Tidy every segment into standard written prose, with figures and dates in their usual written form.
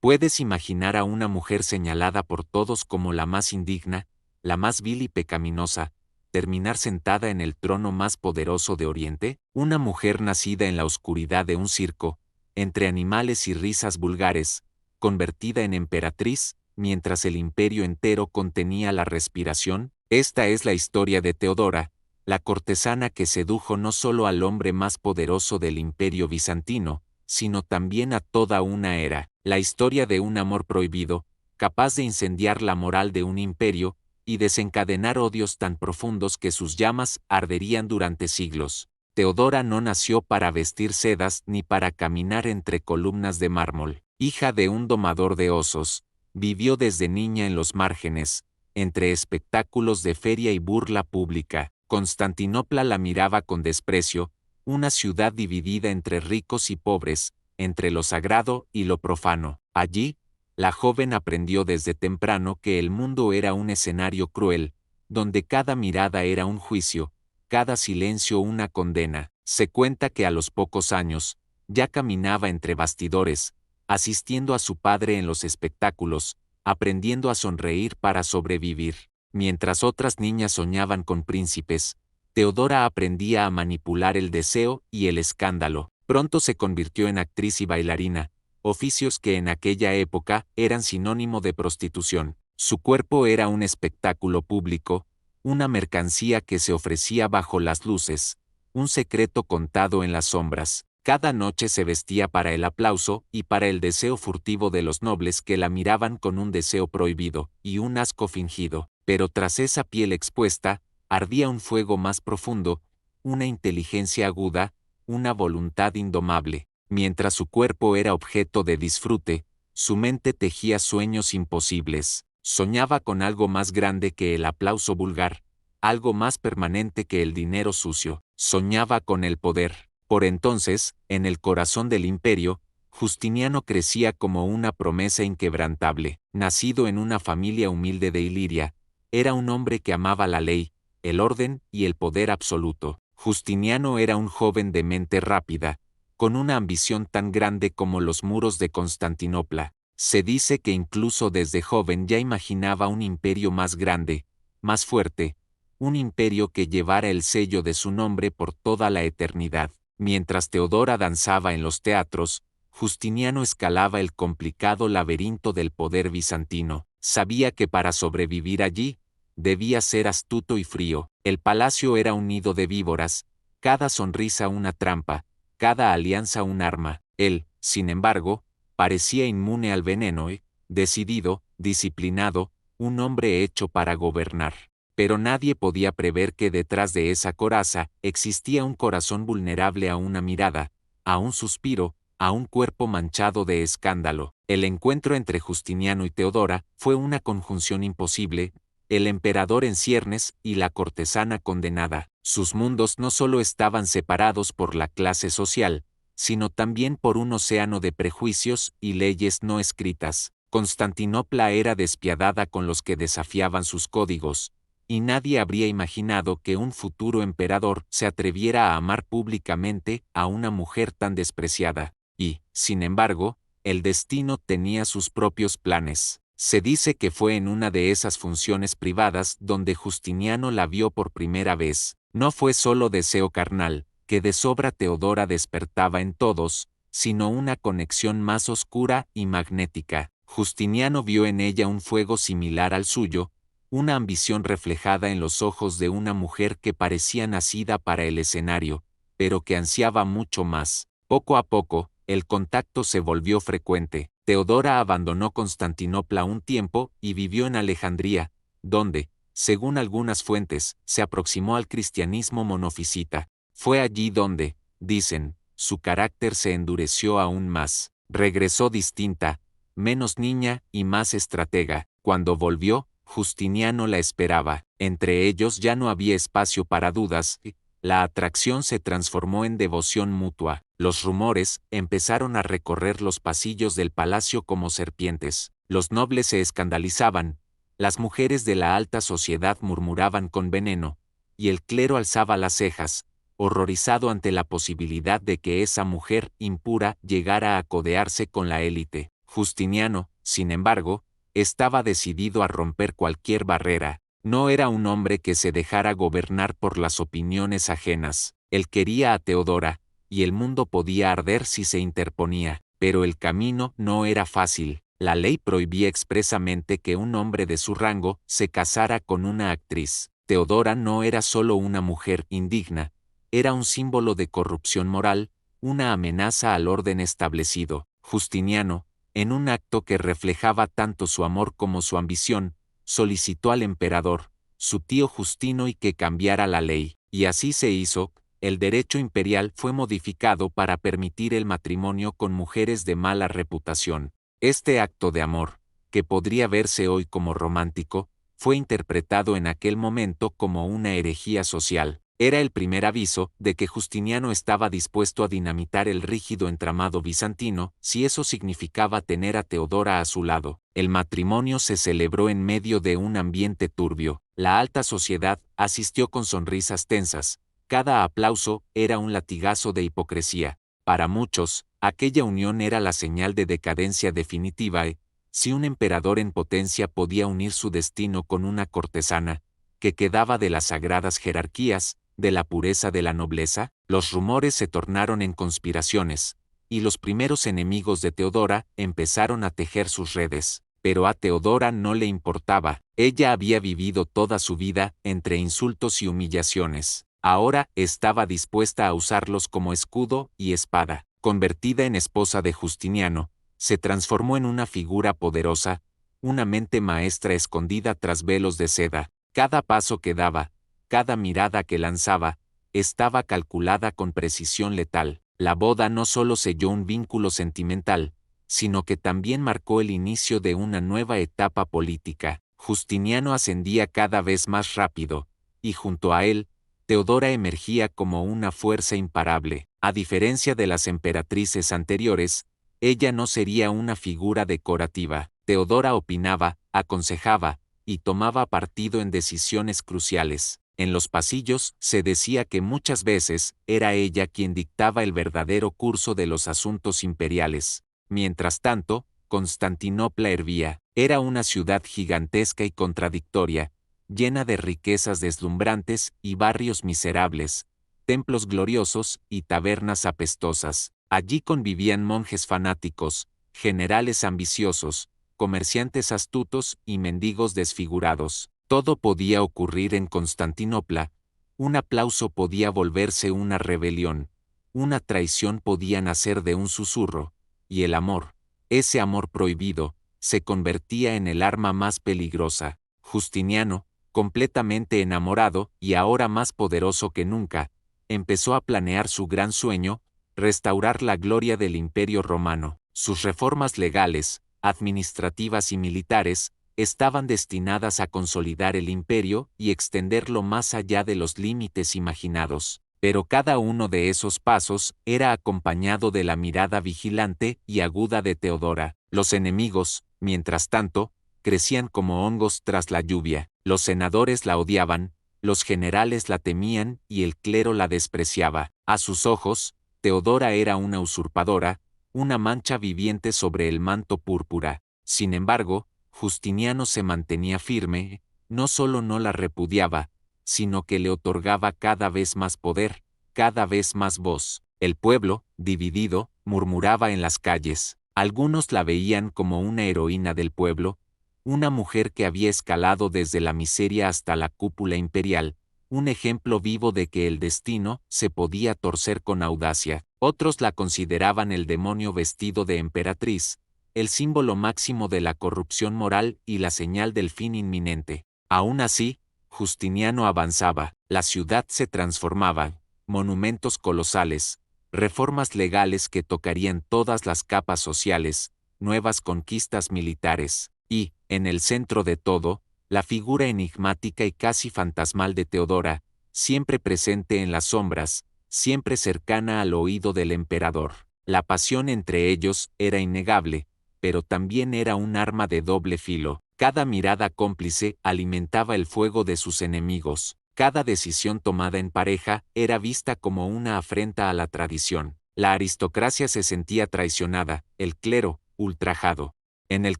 Puedes imaginar a una mujer señalada por todos como la más indigna, la más vil y pecaminosa, terminar sentada en el trono más poderoso de Oriente, una mujer nacida en la oscuridad de un circo, entre animales y risas vulgares, convertida en emperatriz, mientras el imperio entero contenía la respiración. Esta es la historia de Teodora, la cortesana que sedujo no solo al hombre más poderoso del imperio bizantino, sino también a toda una era, la historia de un amor prohibido, capaz de incendiar la moral de un imperio, y desencadenar odios tan profundos que sus llamas arderían durante siglos. Teodora no nació para vestir sedas ni para caminar entre columnas de mármol. Hija de un domador de osos, vivió desde niña en los márgenes, entre espectáculos de feria y burla pública. Constantinopla la miraba con desprecio, una ciudad dividida entre ricos y pobres, entre lo sagrado y lo profano. Allí, la joven aprendió desde temprano que el mundo era un escenario cruel, donde cada mirada era un juicio, cada silencio una condena. Se cuenta que a los pocos años, ya caminaba entre bastidores, asistiendo a su padre en los espectáculos, aprendiendo a sonreír para sobrevivir. Mientras otras niñas soñaban con príncipes, Teodora aprendía a manipular el deseo y el escándalo. Pronto se convirtió en actriz y bailarina, oficios que en aquella época eran sinónimo de prostitución. Su cuerpo era un espectáculo público, una mercancía que se ofrecía bajo las luces, un secreto contado en las sombras. Cada noche se vestía para el aplauso y para el deseo furtivo de los nobles que la miraban con un deseo prohibido y un asco fingido. Pero tras esa piel expuesta, ardía un fuego más profundo, una inteligencia aguda, una voluntad indomable. Mientras su cuerpo era objeto de disfrute, su mente tejía sueños imposibles. Soñaba con algo más grande que el aplauso vulgar, algo más permanente que el dinero sucio. Soñaba con el poder. Por entonces, en el corazón del imperio, Justiniano crecía como una promesa inquebrantable. Nacido en una familia humilde de Iliria, era un hombre que amaba la ley, el orden y el poder absoluto. Justiniano era un joven de mente rápida, con una ambición tan grande como los muros de Constantinopla. Se dice que incluso desde joven ya imaginaba un imperio más grande, más fuerte, un imperio que llevara el sello de su nombre por toda la eternidad. Mientras Teodora danzaba en los teatros, Justiniano escalaba el complicado laberinto del poder bizantino. Sabía que para sobrevivir allí, debía ser astuto y frío. El palacio era un nido de víboras, cada sonrisa una trampa, cada alianza un arma. Él, sin embargo, parecía inmune al veneno y, decidido, disciplinado, un hombre hecho para gobernar. Pero nadie podía prever que detrás de esa coraza existía un corazón vulnerable a una mirada, a un suspiro, a un cuerpo manchado de escándalo. El encuentro entre Justiniano y Teodora fue una conjunción imposible, el emperador en ciernes y la cortesana condenada. Sus mundos no solo estaban separados por la clase social, sino también por un océano de prejuicios y leyes no escritas. Constantinopla era despiadada con los que desafiaban sus códigos, y nadie habría imaginado que un futuro emperador se atreviera a amar públicamente a una mujer tan despreciada. Y, sin embargo, el destino tenía sus propios planes. Se dice que fue en una de esas funciones privadas donde Justiniano la vio por primera vez. No fue solo deseo carnal, que de sobra Teodora despertaba en todos, sino una conexión más oscura y magnética. Justiniano vio en ella un fuego similar al suyo, una ambición reflejada en los ojos de una mujer que parecía nacida para el escenario, pero que ansiaba mucho más. Poco a poco, el contacto se volvió frecuente. Teodora abandonó Constantinopla un tiempo y vivió en Alejandría, donde, según algunas fuentes, se aproximó al cristianismo monofisita. Fue allí donde, dicen, su carácter se endureció aún más. Regresó distinta, menos niña y más estratega. Cuando volvió, Justiniano la esperaba. Entre ellos ya no había espacio para dudas. La atracción se transformó en devoción mutua. Los rumores empezaron a recorrer los pasillos del palacio como serpientes. Los nobles se escandalizaban, las mujeres de la alta sociedad murmuraban con veneno, y el clero alzaba las cejas, horrorizado ante la posibilidad de que esa mujer impura llegara a codearse con la élite. Justiniano, sin embargo, estaba decidido a romper cualquier barrera. No era un hombre que se dejara gobernar por las opiniones ajenas. Él quería a Teodora, y el mundo podía arder si se interponía, pero el camino no era fácil. La ley prohibía expresamente que un hombre de su rango se casara con una actriz. Teodora no era solo una mujer indigna, era un símbolo de corrupción moral, una amenaza al orden establecido. Justiniano, en un acto que reflejaba tanto su amor como su ambición, solicitó al emperador, su tío Justino, y que cambiara la ley, y así se hizo. El derecho imperial fue modificado para permitir el matrimonio con mujeres de mala reputación. Este acto de amor, que podría verse hoy como romántico, fue interpretado en aquel momento como una herejía social. Era el primer aviso de que Justiniano estaba dispuesto a dinamitar el rígido entramado bizantino, si eso significaba tener a Teodora a su lado. El matrimonio se celebró en medio de un ambiente turbio. La alta sociedad asistió con sonrisas tensas. Cada aplauso era un latigazo de hipocresía. Para muchos, aquella unión era la señal de decadencia definitiva. Si un emperador en potencia podía unir su destino con una cortesana, que quedaba de las sagradas jerarquías, de la pureza de la nobleza, los rumores se tornaron en conspiraciones, y los primeros enemigos de Teodora empezaron a tejer sus redes. Pero a Teodora no le importaba, ella había vivido toda su vida entre insultos y humillaciones. Ahora estaba dispuesta a usarlos como escudo y espada. Convertida en esposa de Justiniano, se transformó en una figura poderosa, una mente maestra escondida tras velos de seda. Cada paso que daba, cada mirada que lanzaba, estaba calculada con precisión letal. La boda no solo selló un vínculo sentimental, sino que también marcó el inicio de una nueva etapa política. Justiniano ascendía cada vez más rápido, y junto a él, Teodora emergía como una fuerza imparable. A diferencia de las emperatrices anteriores, ella no sería una figura decorativa. Teodora opinaba, aconsejaba, y tomaba partido en decisiones cruciales. En los pasillos se decía que muchas veces era ella quien dictaba el verdadero curso de los asuntos imperiales. Mientras tanto, Constantinopla hervía. Era una ciudad gigantesca y contradictoria, llena de riquezas deslumbrantes y barrios miserables, templos gloriosos y tabernas apestosas. Allí convivían monjes fanáticos, generales ambiciosos, comerciantes astutos y mendigos desfigurados. Todo podía ocurrir en Constantinopla. Un aplauso podía volverse una rebelión, una traición podía nacer de un susurro, y el amor, ese amor prohibido, se convertía en el arma más peligrosa. Justiniano, completamente enamorado y ahora más poderoso que nunca, empezó a planear su gran sueño, restaurar la gloria del Imperio Romano. Sus reformas legales, administrativas y militares, estaban destinadas a consolidar el imperio y extenderlo más allá de los límites imaginados. Pero cada uno de esos pasos era acompañado de la mirada vigilante y aguda de Teodora. Los enemigos, mientras tanto, crecían como hongos tras la lluvia. Los senadores la odiaban, los generales la temían y el clero la despreciaba. A sus ojos, Teodora era una usurpadora, una mancha viviente sobre el manto púrpura. Sin embargo, Justiniano se mantenía firme, no solo no la repudiaba, sino que le otorgaba cada vez más poder, cada vez más voz. El pueblo, dividido, murmuraba en las calles. Algunos la veían como una heroína del pueblo, una mujer que había escalado desde la miseria hasta la cúpula imperial, un ejemplo vivo de que el destino se podía torcer con audacia. Otros la consideraban el demonio vestido de emperatriz, el símbolo máximo de la corrupción moral y la señal del fin inminente. Aún así, Justiniano avanzaba, la ciudad se transformaba, monumentos colosales, reformas legales que tocarían todas las capas sociales, nuevas conquistas militares, y, en el centro de todo, la figura enigmática y casi fantasmal de Teodora, siempre presente en las sombras, siempre cercana al oído del emperador. La pasión entre ellos era innegable, pero también era un arma de doble filo. Cada mirada cómplice alimentaba el fuego de sus enemigos. Cada decisión tomada en pareja era vista como una afrenta a la tradición. La aristocracia se sentía traicionada, el clero, ultrajado. En el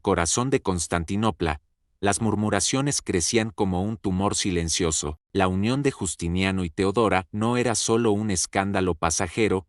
corazón de Constantinopla, las murmuraciones crecían como un tumor silencioso. La unión de Justiniano y Teodora no era solo un escándalo pasajero,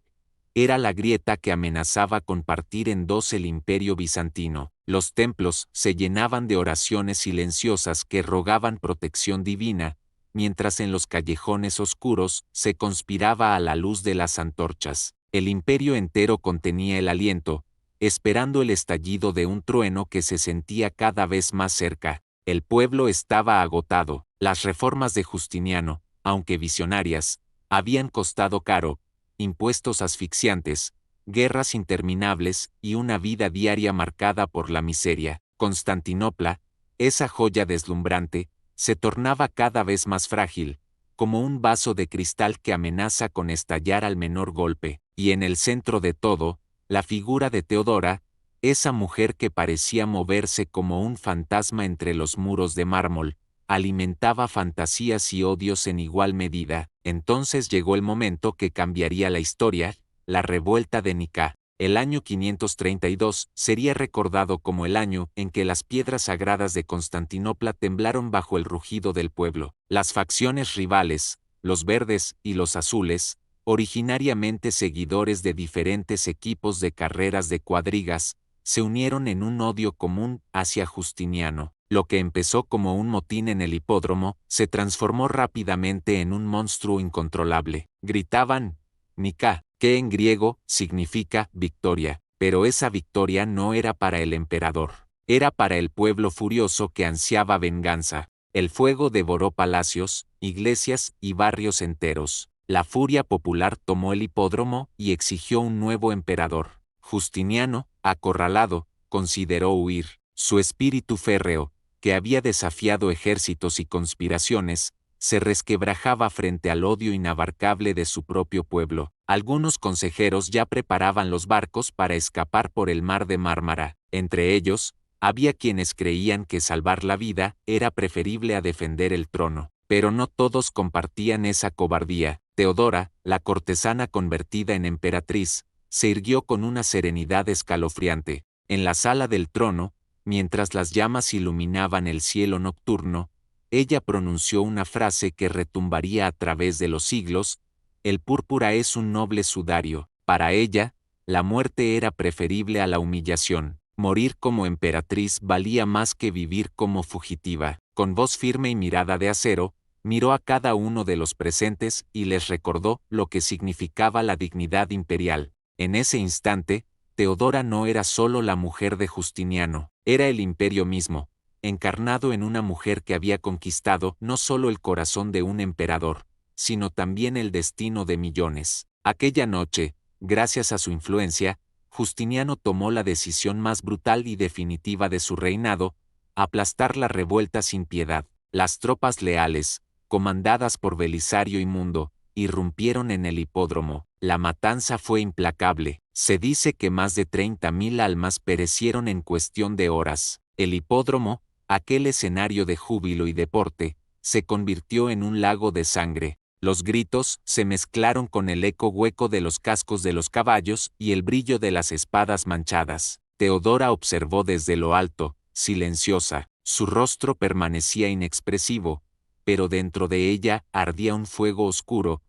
era la grieta que amenazaba con partir en dos el imperio bizantino. Los templos se llenaban de oraciones silenciosas que rogaban protección divina, mientras en los callejones oscuros se conspiraba a la luz de las antorchas. El imperio entero contenía el aliento, esperando el estallido de un trueno que se sentía cada vez más cerca. El pueblo estaba agotado. Las reformas de Justiniano, aunque visionarias, habían costado caro: impuestos asfixiantes, guerras interminables y una vida diaria marcada por la miseria. Constantinopla, esa joya deslumbrante, se tornaba cada vez más frágil, como un vaso de cristal que amenaza con estallar al menor golpe. Y en el centro de todo, la figura de Teodora, esa mujer que parecía moverse como un fantasma entre los muros de mármol, alimentaba fantasías y odios en igual medida. Entonces llegó el momento que cambiaría la historia: la revuelta de Nicá. El año 532 sería recordado como el año en que las piedras sagradas de Constantinopla temblaron bajo el rugido del pueblo. Las facciones rivales, los verdes y los azules, originariamente seguidores de diferentes equipos de carreras de cuadrigas, se unieron en un odio común hacia Justiniano. Lo que empezó como un motín en el hipódromo se transformó rápidamente en un monstruo incontrolable. Gritaban Nicá, que en griego significa victoria, pero esa victoria no era para el emperador, era para el pueblo furioso que ansiaba venganza. El fuego devoró palacios, iglesias y barrios enteros. La furia popular tomó el hipódromo y exigió un nuevo emperador. Justiniano, acorralado, consideró huir. Su espíritu férreo, que había desafiado ejércitos y conspiraciones, se resquebrajaba frente al odio inabarcable de su propio pueblo. Algunos consejeros ya preparaban los barcos para escapar por el mar de Mármara. Entre ellos, había quienes creían que salvar la vida era preferible a defender el trono. Pero no todos compartían esa cobardía. Teodora, la cortesana convertida en emperatriz, se irguió con una serenidad escalofriante. En la sala del trono, mientras las llamas iluminaban el cielo nocturno, ella pronunció una frase que retumbaría a través de los siglos: el púrpura es un noble sudario. Para ella, la muerte era preferible a la humillación. Morir como emperatriz valía más que vivir como fugitiva. Con voz firme y mirada de acero, miró a cada uno de los presentes y les recordó lo que significaba la dignidad imperial. En ese instante, Teodora no era solo la mujer de Justiniano, era el imperio mismo, encarnado en una mujer que había conquistado no solo el corazón de un emperador, sino también el destino de millones. Aquella noche, gracias a su influencia, Justiniano tomó la decisión más brutal y definitiva de su reinado: aplastar la revuelta sin piedad. Las tropas leales, comandadas por Belisario y Mundo, irrumpieron en el hipódromo. La matanza fue implacable. Se dice que más de 30.000 almas perecieron en cuestión de horas. El hipódromo, aquel escenario de júbilo y deporte, se convirtió en un lago de sangre. Los gritos se mezclaron con el eco hueco de los cascos de los caballos y el brillo de las espadas manchadas. Teodora observó desde lo alto, silenciosa. Su rostro permanecía inexpresivo, pero dentro de ella ardía un fuego oscuro.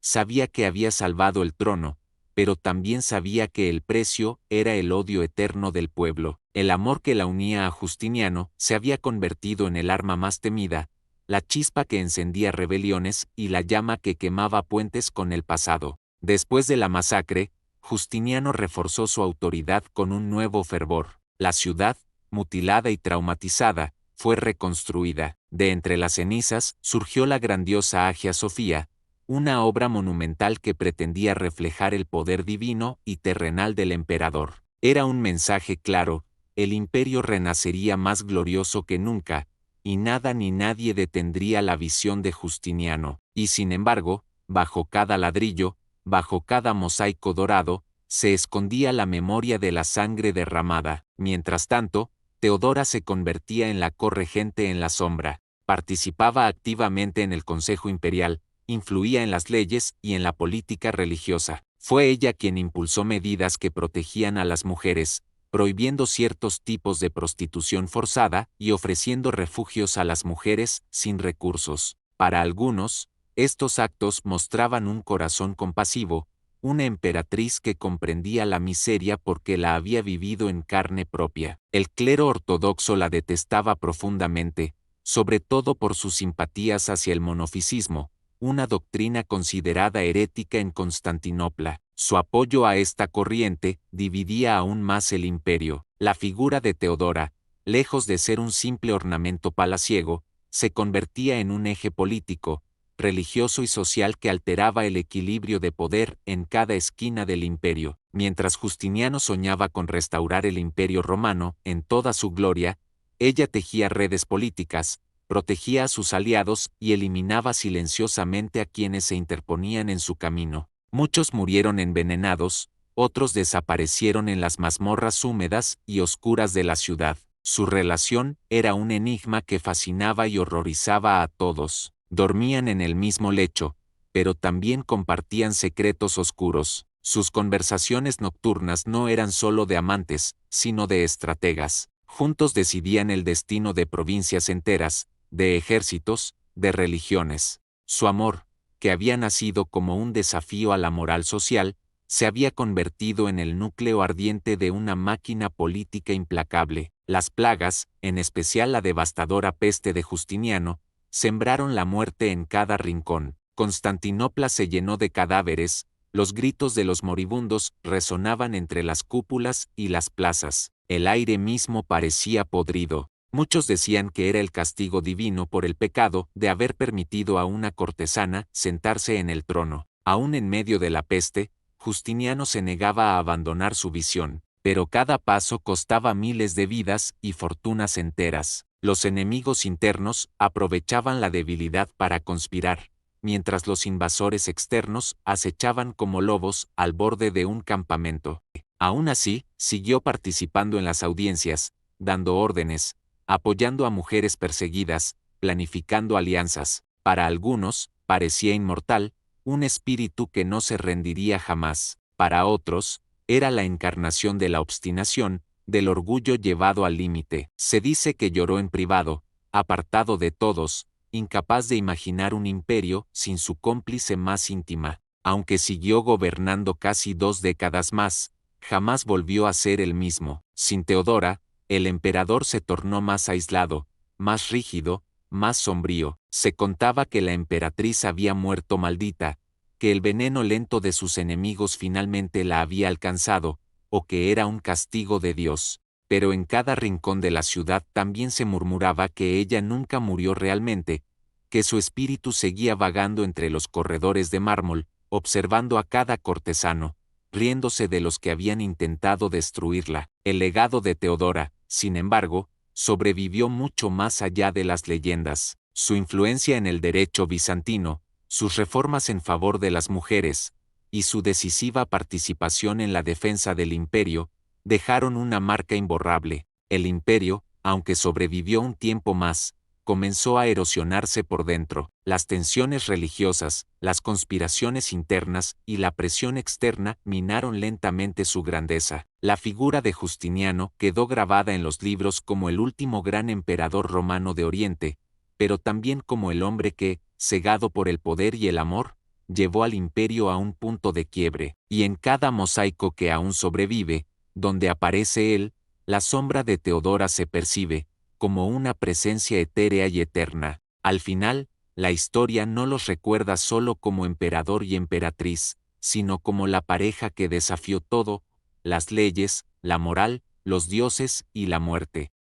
Sabía que había salvado el trono, pero también sabía que el precio era el odio eterno del pueblo. El amor que la unía a Justiniano se había convertido en el arma más temida, la chispa que encendía rebeliones y la llama que quemaba puentes con el pasado. Después de la masacre, Justiniano reforzó su autoridad con un nuevo fervor. La ciudad, mutilada y traumatizada, fue reconstruida. De entre las cenizas surgió la grandiosa Hagia Sofía, una obra monumental que pretendía reflejar el poder divino y terrenal del emperador. Era un mensaje claro: el imperio renacería más glorioso que nunca, y nada ni nadie detendría la visión de Justiniano. Y sin embargo, bajo cada ladrillo, bajo cada mosaico dorado, se escondía la memoria de la sangre derramada. Mientras tanto, Teodora se convertía en la corregente en la sombra. Participaba activamente en el Consejo Imperial, influía en las leyes y en la política religiosa. Fue ella quien impulsó medidas que protegían a las mujeres, prohibiendo ciertos tipos de prostitución forzada y ofreciendo refugios a las mujeres sin recursos. Para algunos, estos actos mostraban un corazón compasivo, una emperatriz que comprendía la miseria porque la había vivido en carne propia. El clero ortodoxo la detestaba profundamente, sobre todo por sus simpatías hacia el monofisismo, una doctrina considerada herética en Constantinopla. Su apoyo a esta corriente dividía aún más el imperio. La figura de Teodora, lejos de ser un simple ornamento palaciego, se convertía en un eje político, religioso y social que alteraba el equilibrio de poder en cada esquina del imperio. Mientras Justiniano soñaba con restaurar el imperio romano en toda su gloria, ella tejía redes políticas, protegía a sus aliados y eliminaba silenciosamente a quienes se interponían en su camino. Muchos murieron envenenados, otros desaparecieron en las mazmorras húmedas y oscuras de la ciudad. Su relación era un enigma que fascinaba y horrorizaba a todos. Dormían en el mismo lecho, pero también compartían secretos oscuros. Sus conversaciones nocturnas no eran solo de amantes, sino de estrategas. Juntos decidían el destino de provincias enteras, de ejércitos, de religiones. Su amor, que había nacido como un desafío a la moral social, se había convertido en el núcleo ardiente de una máquina política implacable. Las plagas, en especial la devastadora peste de Justiniano, sembraron la muerte en cada rincón. Constantinopla se llenó de cadáveres, los gritos de los moribundos resonaban entre las cúpulas y las plazas. El aire mismo parecía podrido. Muchos decían que era el castigo divino por el pecado de haber permitido a una cortesana sentarse en el trono. Aún en medio de la peste, Justiniano se negaba a abandonar su visión, pero cada paso costaba miles de vidas y fortunas enteras. Los enemigos internos aprovechaban la debilidad para conspirar, mientras los invasores externos acechaban como lobos al borde de un campamento. Aún así, siguió participando en las audiencias, dando órdenes, apoyando a mujeres perseguidas, planificando alianzas. Para algunos, parecía inmortal, un espíritu que no se rendiría jamás. Para otros, era la encarnación de la obstinación, del orgullo llevado al límite. Se dice que lloró en privado, apartado de todos, incapaz de imaginar un imperio sin su cómplice más íntima. Aunque siguió gobernando casi 2 décadas más, jamás volvió a ser el mismo. Sin Teodora, el emperador se tornó más aislado, más rígido, más sombrío. Se contaba que la emperatriz había muerto maldita, que el veneno lento de sus enemigos finalmente la había alcanzado, o que era un castigo de Dios. Pero en cada rincón de la ciudad también se murmuraba que ella nunca murió realmente, que su espíritu seguía vagando entre los corredores de mármol, observando a cada cortesano, riéndose de los que habían intentado destruirla. El legado de Teodora, sin embargo, sobrevivió mucho más allá de las leyendas. Su influencia en el derecho bizantino, sus reformas en favor de las mujeres, y su decisiva participación en la defensa del imperio, dejaron una marca imborrable. El imperio, aunque sobrevivió un tiempo más, comenzó a erosionarse por dentro. Las tensiones religiosas, las conspiraciones internas y la presión externa minaron lentamente su grandeza. La figura de Justiniano quedó grabada en los libros como el último gran emperador romano de Oriente, pero también como el hombre que, cegado por el poder y el amor, llevó al imperio a un punto de quiebre. Y en cada mosaico que aún sobrevive, donde aparece él, la sombra de Teodora se percibe, como una presencia etérea y eterna. Al final, la historia no los recuerda solo como emperador y emperatriz, sino como la pareja que desafió todo, las leyes, la moral, los dioses y la muerte.